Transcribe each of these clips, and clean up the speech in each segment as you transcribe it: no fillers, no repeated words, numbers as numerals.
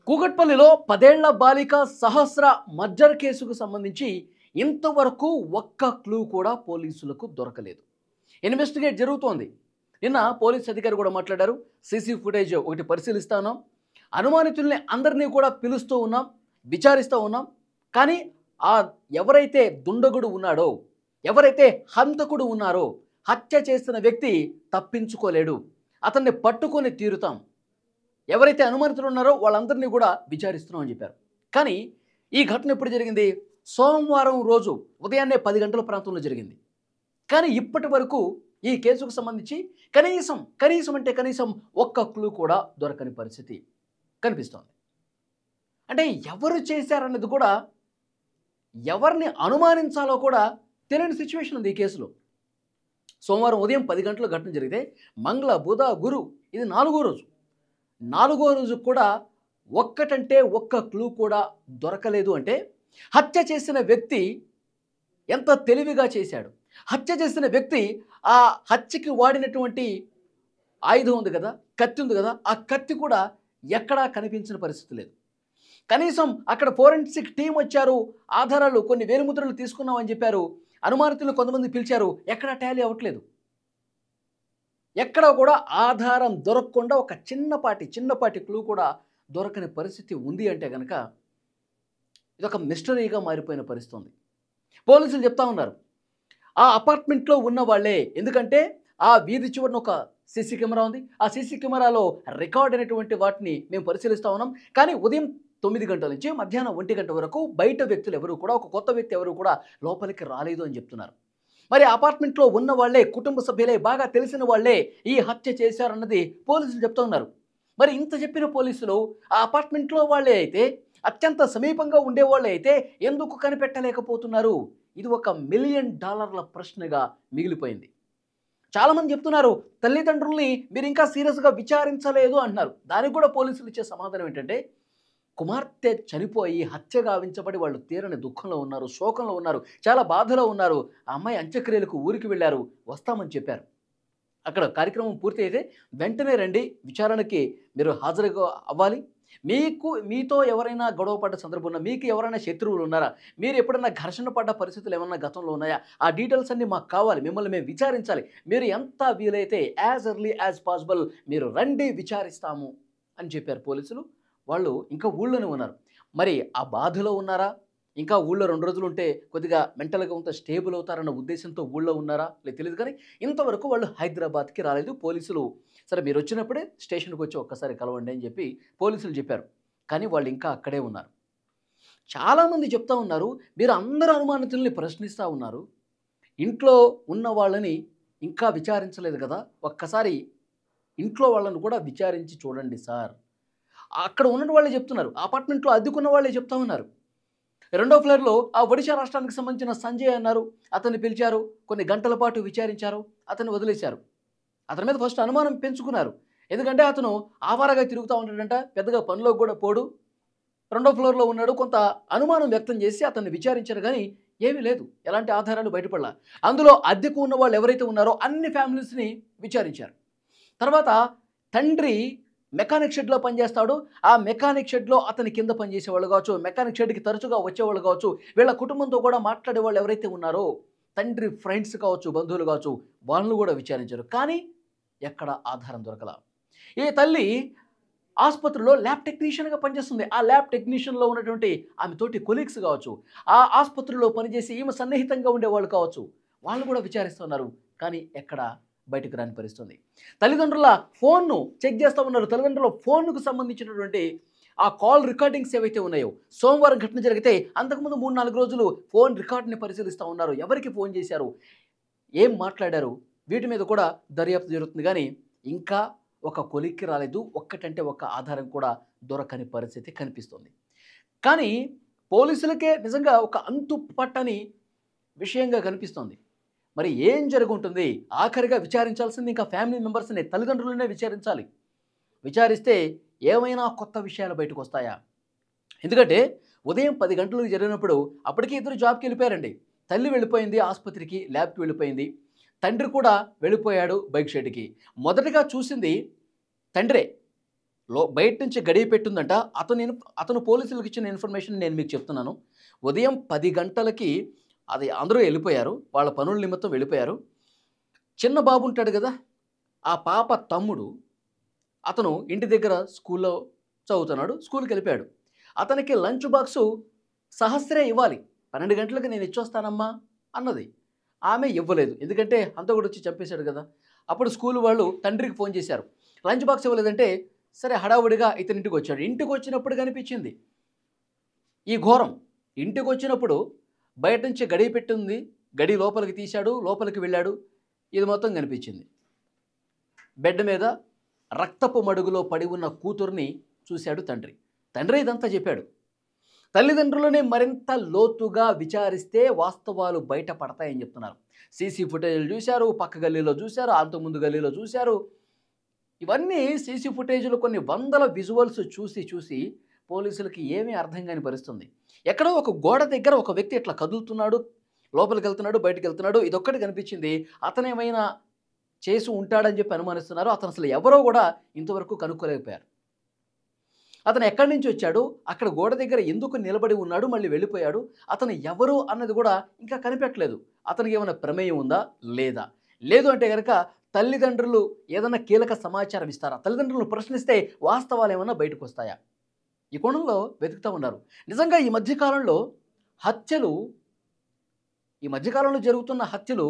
కూకట్పల్లిలో 10 ఏళ్ల బాలిక సహస్ర మర్డర్ కేసుకు సంబంధించి ఇంతవరకు ఒక్క క్లూ కూడా పోలీసులకు దొరకలేదు. ఇన్వెస్టిగేట్ జరుగుతోంది. నిన్న పోలీస్ అధికారి కూడా మాట్లాడారు. సీసీ ఫుటేజ్ ఒకటి పరిశీలిస్తా ఉన్నాం. అనుమానితుల్ని అందరినీ కూడా పిలుస్తూ ఉన్నాం, విచారిస్తూ ఉన్నాం. కానీ ఆ ఎవరైతే దుండగుడు ఉన్నాడో, ఎవరైతే హంతకుడు ఉన్నారో, హత్య చేసిన వ్యక్తి తప్పించుకోలేడు. అతన్ని పట్టుకొని తీరుతాం. ఎవరైతే అనుమానితులు ఉన్నారో వాళ్ళందరినీ కూడా విచారిస్తున్నామని చెప్పారు. కానీ ఈ ఘటన ఎప్పుడు జరిగింది? సోమవారం రోజు ఉదయాన్నే 10 గంటల ప్రాంతంలో జరిగింది. కానీ ఇప్పటి వరకు ఈ కేసుకు సంబంధించి కనీసం ఒక్క క్లూ కూడా దొరకని పరిస్థితి కనిపిస్తోంది. అంటే ఎవరు చేశారన్నది కూడా, ఎవరిని అనుమానించాలో కూడా తెలియని సిచ్యువేషన్ ఉంది ఈ కేసులో. సోమవారం ఉదయం 10 గంటల ఘటన జరిగితే మంగళ, బుధ, గురు ఇది 4వ రోజు. 4వ రోజు కూడా ఒక్కటంటే ఒక్క క్లూ కూడా దొరకలేదు. అంటే హత్య చేసిన వ్యక్తి ఎంత తెలివిగా చేశాడు. హత్య చేసిన వ్యక్తి ఆ హత్యకి వాడినటువంటి ఆయుధం ఉంది కదా, కత్తి ఉంది కదా, ఆ కత్తి కూడా ఎక్కడా కనిపించిన పరిస్థితి లేదు. కనీసం అక్కడ ఫోరెన్సిక్ టీం వచ్చారు, ఆధారాలు కొన్ని వేలిముద్రలు తీసుకున్నామని చెప్పారు. అనుమానితులు కొంతమంది పిలిచారు, ఎక్కడా టాలీ అవ్వట్లేదు. ఎక్కడ కూడా ఆధారం దొరకకుండా ఒక చిన్నపాటి క్లూ కూడా దొరకని పరిస్థితి ఉంది. అంటే కనుక ఇదొక మిస్టరీగా మారిపోయిన పరిస్థితి ఉంది. పోలీసులు చెప్తా ఉన్నారు ఆ అపార్ట్మెంట్లో ఉన్న వాళ్ళే, ఎందుకంటే ఆ వీధి చివరన ఒక సీసీ కెమెరా ఉంది. ఆ సీసీ కెమెరాలో రికార్డ్ అయినటువంటి వాటిని మేము పరిశీలిస్తూ ఉన్నాం. కానీ ఉదయం 9 గంటల నుంచి మధ్యాహ్నం 1 గంట వరకు బయట వ్యక్తులు ఎవరు కూడా, ఒక కొత్త వ్యక్తి ఎవరు కూడా లోపలికి రాలేదు అని చెప్తున్నారు. మరి అపార్ట్మెంట్లో ఉన్న వాళ్ళే, కుటుంబ సభ్యులే, బాగా తెలిసిన వాళ్ళే ఈ హత్య చేశారన్నది పోలీసులు చెప్తూ ఉన్నారు. మరి ఇంత చెప్పిన పోలీసులు ఆ అపార్ట్మెంట్లో వాళ్ళే అయితే, అత్యంత సమీపంగా ఉండేవాళ్ళే అయితే ఎందుకు కనిపెట్టలేకపోతున్నారు? ఇది ఒక $1 మిలియన్ ప్రశ్నగా మిగిలిపోయింది. చాలామంది చెప్తున్నారు తల్లిదండ్రుల్ని మీరు ఇంకా సీరియస్గా విచారించలేదు అంటున్నారు. దానికి కూడా పోలీసులు ఇచ్చే సమాధానం ఏంటంటే, కుమార్తె చనిపోయి హత్య గావించబడి వాళ్ళు తీరని దుఃఖంలో ఉన్నారు, శోకంలో ఉన్నారు, చాలా బాధలో ఉన్నారు. ఆ అమ్మాయి అంత్యక్రియలకు ఊరికి వెళ్ళారు, వస్తామని చెప్పారు. అక్కడ కార్యక్రమం పూర్తి అయితే వెంటనే రండి, విచారణకి మీరు హాజరుగా అవ్వాలి. మీతో ఎవరైనా గొడవ పడ్డ సందర్భం ఉన్నా, మీకు ఎవరైనా శత్రువులు ఉన్నారా, మీరు ఎప్పుడైనా ఘర్షణ పడ్డ పరిస్థితులు ఏమన్నా గతంలో ఉన్నాయా, ఆ డీటెయిల్స్ అన్నీ మాకు కావాలి, మిమ్మల్ని మేము విచారించాలి. మీరు ఎంత వీలైతే యాజ్ ఎర్లీ యాజ్ పాసిబుల్ మీరు రండి, విచారిస్తాము అని చెప్పారు పోలీసులు. వాళ్ళు ఇంకా ఊళ్ళోనే ఉన్నారు. మరి ఆ బాధలో ఉన్నారా, ఇంకా ఊళ్ళో 2 రోజులు ఉంటే కొద్దిగా మెంటల్గా కొంత స్టేబుల్ అవుతారన్న ఉద్దేశంతో ఊళ్ళో ఉన్నారా లేదు తెలియదు. కానీ ఇంతవరకు వాళ్ళు హైదరాబాద్కి రాలేదు. పోలీసులు సరే మీరు వచ్చినప్పుడే స్టేషన్కి వచ్చి ఒక్కసారి కలవండి అని చెప్పి పోలీసులు చెప్పారు. కానీ వాళ్ళు ఇంకా అక్కడే ఉన్నారు. చాలామంది చెప్తా ఉన్నారు, మీరు అందరు అనుమానితుల్ని ప్రశ్నిస్తూ ఉన్నారు, ఇంట్లో ఉన్న వాళ్ళని ఇంకా విచారించలేదు కదా, ఒక్కసారి ఇంట్లో వాళ్ళని కూడా విచారించి చూడండి సార్. అక్కడ ఉన్న వాళ్ళే చెప్తున్నారు, అపార్ట్మెంట్లో అద్దెకున్న వాళ్ళే చెప్తా ఉన్నారు. 2వ ఫ్లోర్లో ఆ ఒడిశా రాష్ట్రానికి సంబంధించిన సంజయ్ అన్నారు, అతన్ని పిలిచారు, కొన్ని గంటల పాటు విచారించారు, అతన్ని వదిలేశారు. అతని మీద ఫస్ట్ అనుమానం పెంచుకున్నారు. ఎందుకంటే అతను ఆవారగా తిరుగుతూ ఉంటాడంట, పెద్దగా పనిలో కూడా పోడు, 2వ ఫ్లోర్లో ఉన్నాడు. కొంత అనుమానం వ్యక్తం చేసి అతన్ని విచారించారు. కానీ ఏమీ లేదు, ఎలాంటి ఆధారాలు బయటపడలా. అందులో అద్దెకు ఉన్న వాళ్ళు ఎవరైతే ఉన్నారో అన్ని ఫ్యామిలీస్ని విచారించారు. తర్వాత తండ్రి మెకానిక్ షెడ్లో పనిచేస్తాడు. ఆ మెకానిక్ షెడ్లో అతని కింద పనిచేసేవాళ్ళు కావచ్చు, మెకానిక్ షెడ్కి తరచుగా వచ్చేవాళ్ళు కావచ్చు, వీళ్ళ కుటుంబంతో కూడా మాట్లాడే వాళ్ళు ఎవరైతే ఉన్నారో తండ్రి ఫ్రెండ్స్ కావచ్చు, బంధువులు కావచ్చు, వాళ్ళను కూడా విచారించారు. కానీ ఎక్కడ ఆధారం దొరకల. ఈ తల్లి ఆసుపత్రిలో ల్యాబ్ టెక్నీషియన్గా పనిచేస్తుంది. ఆ ల్యాబ్ టెక్నీషియన్లో ఉన్నటువంటి ఆమె తోటి కొలీగ్స్ కావచ్చు, ఆ ఆసుపత్రిలో పనిచేసి ఈమె సన్నిహితంగా ఉండేవాళ్ళు కావచ్చు, వాళ్ళు కూడా విచారిస్తున్నారు. కానీ ఎక్కడ బయటకు రాని పరిస్థితుంది. తల్లిదండ్రుల ఫోన్ను చెక్ చేస్తూ ఉన్నారు. తల్లిదండ్రుల ఫోన్కు సంబంధించినటువంటి ఆ కాల్ రికార్డింగ్స్ ఏవైతే ఉన్నాయో, సోమవారం ఘటన జరిగితే అంతకుముందు 3-4 రోజులు ఫోన్ రికార్డ్ని పరిశీలిస్తూ ఉన్నారు. ఎవరికి ఫోన్ చేశారు, ఏం మాట్లాడారు, వీటి మీద కూడా దర్యాప్తు జరుగుతుంది. కానీ ఇంకా ఒక కొలిక్కి రాలేదు. ఒక్కటంటే ఒక్క ఆధారం కూడా దొరకని పరిస్థితి కనిపిస్తుంది. కానీ పోలీసులకే నిజంగా ఒక అంతు పట్టని విషయంగా కనిపిస్తోంది. మరి ఏం జరుగుంటుంది? ఆఖరిగా విచారించాల్సింది ఇంకా ఫ్యామిలీ మెంబర్స్ని, తల్లిదండ్రులనే విచారించాలి. విచారిస్తే ఏమైనా కొత్త విషయాలు బయటకు వస్తాయా? ఎందుకంటే ఉదయం 10 గంటలకు జరిగినప్పుడు అప్పటికే ఇద్దరు జాబ్కి వెళ్ళిపోయారండి. తల్లి వెళ్ళిపోయింది ఆసుపత్రికి, ల్యాబ్కి వెళ్ళిపోయింది. తండ్రి కూడా వెళ్ళిపోయాడు బైక్ షెడ్కి. మొదటగా చూసింది తండ్రే. బయట నుంచి గడియ పెట్టిందంట. అతను పోలీసులకు ఇచ్చిన ఇన్ఫర్మేషన్ నేను మీకు చెప్తున్నాను. ఉదయం 10 గంటలకి అది అందరూ వెళ్ళిపోయారు. వాళ్ళ పనుల నిమిత్తం వెళ్ళిపోయారు. చిన్న బాబు ఉంటాడు కదా! ఆ పాప తమ్ముడు అతను ఇంటి దగ్గర స్కూల్‌లో చదువుతున్నాడు. స్కూల్‌కెళ్ళిపోయాడు. అతనికి లంచ్ బాక్సు సహస్రే ఇవ్వాలి. 12 గంటలకు నేను ఇచ్చొస్తానమ్మా అన్నది. ఆమె ఇవ్వలేదు. ఎందుకంటే హంతకుడొచ్చి చంపేశాడు కదా! అప్పుడు స్కూల్ వాళ్ళు తండ్రికి ఫోన్ చేశారు. లంచ్ బాక్స్ ఇవ్వలేదంటే సరే హడావుడిగా ఇతనింటికొచ్చాడు. ఇంటికొచ్చినప్పుడు కనిపించింది ఈ ఘోరం. ఇంటికొచ్చినప్పుడు బయట నుంచి గడియ పెట్టుంది. గడి లోపలికి తీశాడు. లోపలికి వెళ్ళాడు. ఇది మొత్తం కనిపించింది. బెడ్ మీద రక్తపు మడుగులో పడి ఉన్న కూతుర్ని చూశాడు తండ్రి. తండ్రి ఇదంతా చెప్పాడు. తల్లిదండ్రులనే మరింత లోతుగా విచారిస్తే వాస్తవాలు బయట పడతాయని చెప్తున్నారు. సీసీ ఫుటేజ్లు చూశారు, పక్క గల్లీలో చూశారు, అంతకుముందు గల్లీలో చూశారు. ఇవన్నీ సీసీ ఫుటేజ్లు కొన్ని వందల విజువల్స్ చూసి పోలీసులకి ఏమీ అర్థం కాని పరిస్థితుంది. ఎక్కడో ఒక గోడ దగ్గర ఒక వ్యక్తి ఇట్లా కదులుతున్నాడు, లోపలికి వెళ్తున్నాడు, బయటికి వెళ్తున్నాడు. ఇదొక్కటి కనిపించింది. అతనేమైనా చేసి ఉంటాడని చెప్పి అనుమానిస్తున్నారు. అతను అసలు ఎవరో కూడా ఇంతవరకు కనుక్కోలేకపోయారు. అతను ఎక్కడి నుంచి వచ్చాడు, అక్కడ గోడ దగ్గర ఎందుకు నిలబడి ఉన్నాడు, మళ్ళీ వెళ్ళిపోయాడు. అతను ఎవరు అన్నది కూడా ఇంకా కనిపెట్టలేదు. అతనికి ఏమైనా ప్రమేయం ఉందా లేదా? లేదు అంటే కనుక తల్లిదండ్రులు ఏదైనా కీలక సమాచారం ఇస్తారా? తల్లిదండ్రులను ప్రశ్నిస్తే వాస్తవాలు ఏమైనా బయటకు వస్తాయా? ఈ కోణంలో వెతుకుతూ ఉన్నారు. నిజంగా ఈ మధ్యకాలంలో జరుగుతున్న హత్యలు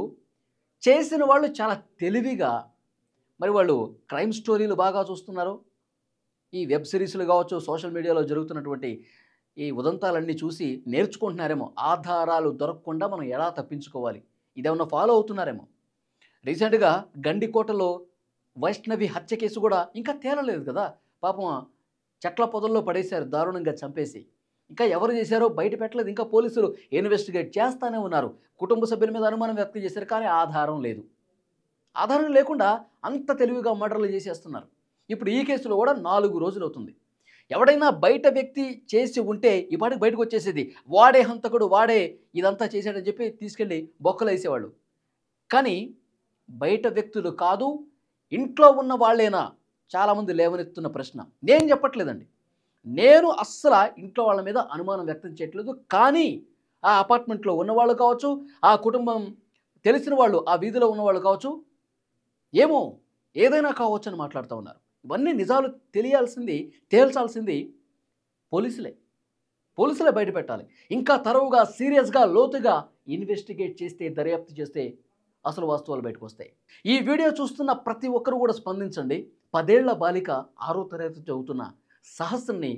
చేసిన వాళ్ళు చాలా తెలివిగా, మరి వాళ్ళు క్రైమ్ స్టోరీలు బాగా చూస్తున్నారు. ఈ వెబ్ సిరీస్లు కావచ్చు, సోషల్ మీడియాలో జరుగుతున్నటువంటి ఈ ఉదంతాలన్నీ చూసి నేర్చుకుంటున్నారేమో. ఆధారాలు దొరకకుండా మనం ఎలా తప్పించుకోవాలి, ఇదేమన్నా ఫాలో అవుతున్నారేమో. రీసెంట్గా గండికోటలో వైష్ణవి హత్య కేసు కూడా ఇంకా తేలలేదు కదా. పాపం చెట్ల పొదల్లో పడేశారు, దారుణంగా చంపేసి. ఇంకా ఎవరు చేశారో బయట పెట్టలేదు. ఇంకా పోలీసులు ఇన్వెస్టిగేట్ చేస్తూనే ఉన్నారు. కుటుంబ సభ్యుల మీద అనుమానం వ్యక్తం చేశారు, కానీ ఆధారం లేదు. ఆధారం లేకుండా అంత తెలివిగా మర్డర్లు చేసేస్తున్నారు. ఇప్పుడు ఈ కేసులో కూడా 4 రోజులు అవుతుంది. ఎవడైనా బయట వ్యక్తి చేసి ఉంటే ఈ పాటికి బయటకు వచ్చేసేది. వాడే హంతకుడు, వాడే ఇదంతా చేశాడని చెప్పి తీసుకెళ్ళి బొక్కలు వేసేవాళ్ళు. కానీ బయట వ్యక్తులు కాదు, ఇంట్లో ఉన్న వాళ్ళేనా చాలామంది లేవనెత్తున్న ప్రశ్న. నేను చెప్పట్లేదండి. నేను అస్సలు ఇంట్లో వాళ్ళ మీద అనుమానం వ్యక్తం చేయట్లేదు. కానీ ఆ అపార్ట్మెంట్లో ఉన్నవాళ్ళు కావచ్చు, ఆ కుటుంబం తెలిసిన వాళ్ళు, ఆ వీధిలో ఉన్నవాళ్ళు కావచ్చు, ఏమో ఏదైనా కావచ్చు అని మాట్లాడుతూ ఉన్నారు. ఇవన్నీ నిజాలు తేల్చాల్సింది పోలీసులే బయట పెట్టాలి. ఇంకా తరువుగా, సీరియస్గా, లోతుగా ఇన్వెస్టిగేట్ చేస్తే, దర్యాప్తు చేస్తే అసలు వాస్తవాలు బయటకు వస్తాయి. ఈ వీడియో చూస్తున్న ప్రతి ఒక్కరు కూడా స్పందించండి. 10 ఏళ్ల బాలిక 6వ తరగతి చదువుతున్న సహస్రని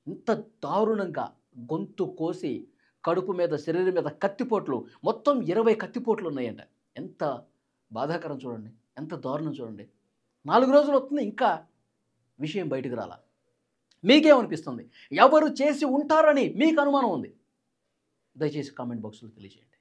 ఇంత దారుణంగా గొంతు కోసి కడుపు మీద, శరీరం మీద కత్తిపోట్లు, మొత్తం 20 కత్తిపోట్లు ఉన్నాయంట. ఎంత బాధాకరం చూడండి, ఎంత దారుణం చూడండి. 4 రోజులు అవుతుంది, ఇంకా విషయం బయటకు రాలా. మీకేమనిపిస్తుంది? ఎవరు చేసి ఉంటారని మీకు అనుమానం ఉంది? దయచేసి కామెంట్ బాక్స్లో తెలియజేయండి.